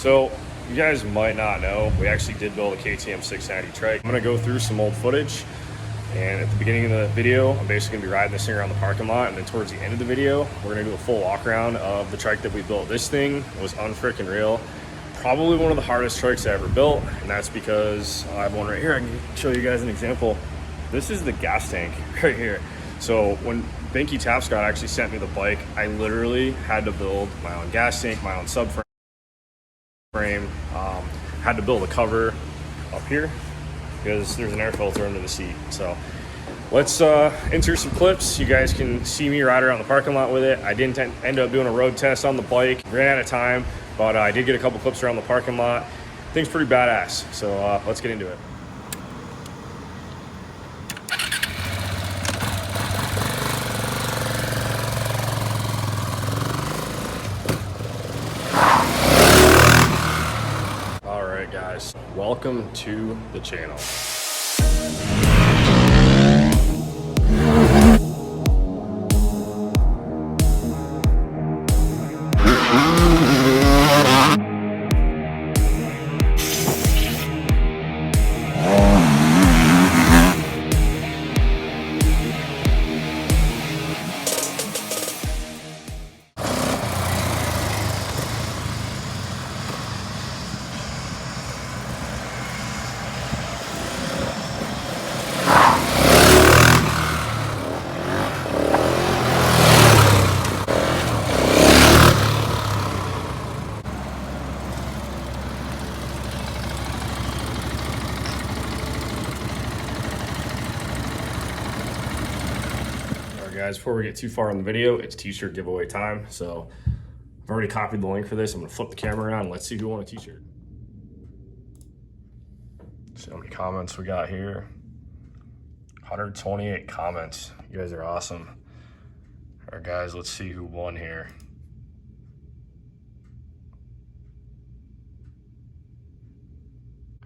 So you guys might not know, we actually did build a KTM 690 trike. I'm gonna go through some old footage, and at the beginning of the video, I'm basically gonna be riding this thing around the parking lot, and then towards the end of the video, we're gonna do a full walk around of the trike that we built. This thing was unfreaking real. Probably one of the hardest trikes I ever built, and that's because I have one right here. I can show you guys an example. This is the gas tank right here. So when Binky Tapscott actually sent me the bike, I literally had to build my own gas tank, my own subframe. Had to build a cover up here because there's an air filter under the seat. So let's insert some clips. You guys can see me ride around the parking lot with it. I didn't end up doing a road test on the bike, ran out of time, but I did get a couple clips around the parking lot. Thing's pretty badass. So let's get into it. Guys, welcome to the channel. Guys, before we get too far in the video, it's t-shirt giveaway time. So I've already copied the link for this. I'm gonna flip the camera around. Let's see who won a t-shirt. See how many comments we got here. 128 comments. You guys are awesome. All right, guys, let's see who won here.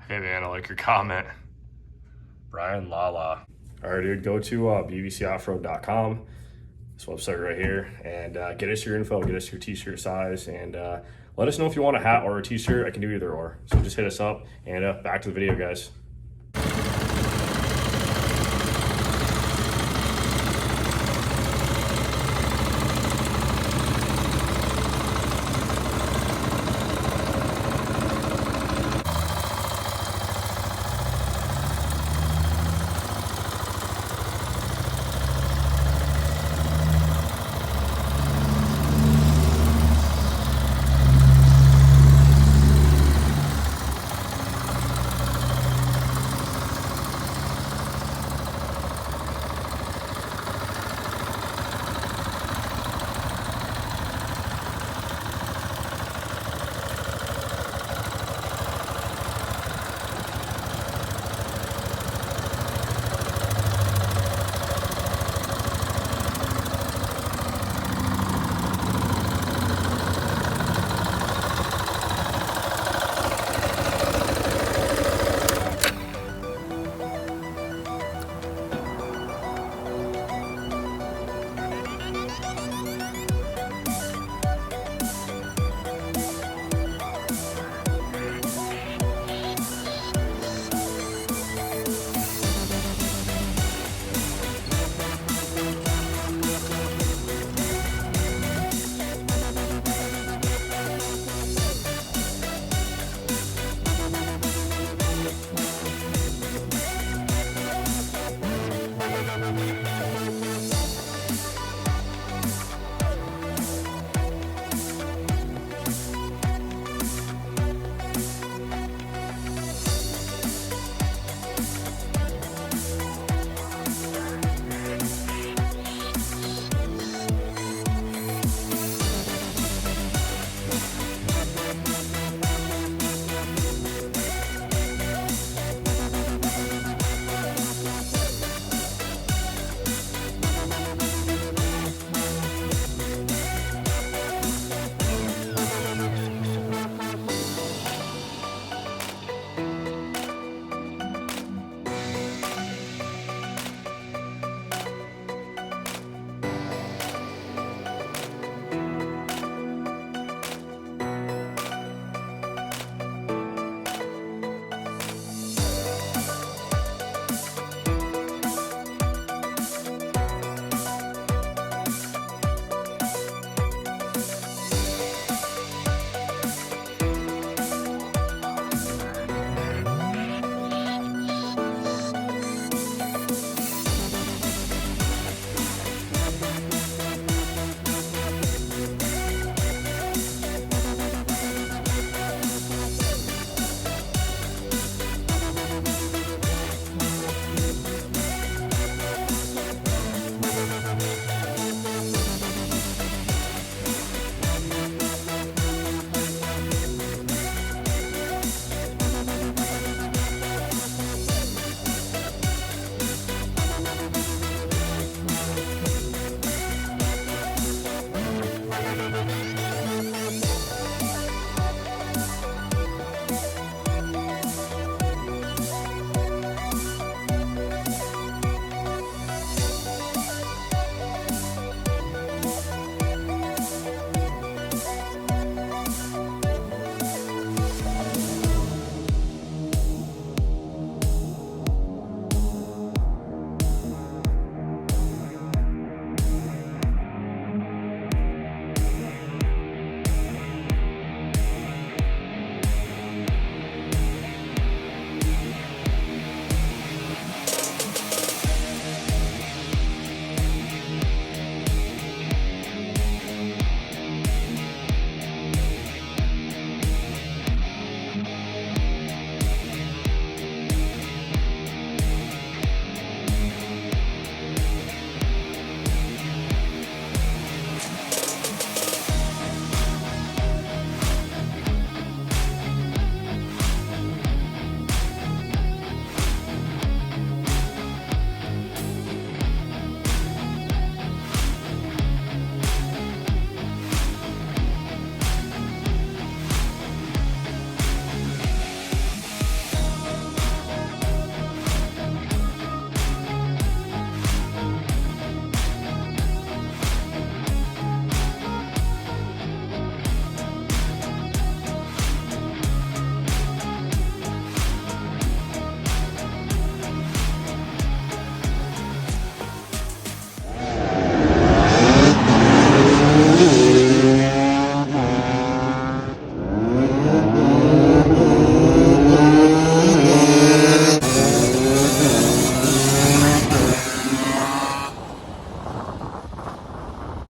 Hey man, I like your comment. Brian Lala. All right, dude, go to bbcoffroad.com, this website right here, and get us your info, get us your t-shirt size, and let us know if you want a hat or a t-shirt. I can do either or. So just hit us up, and back to the video, guys.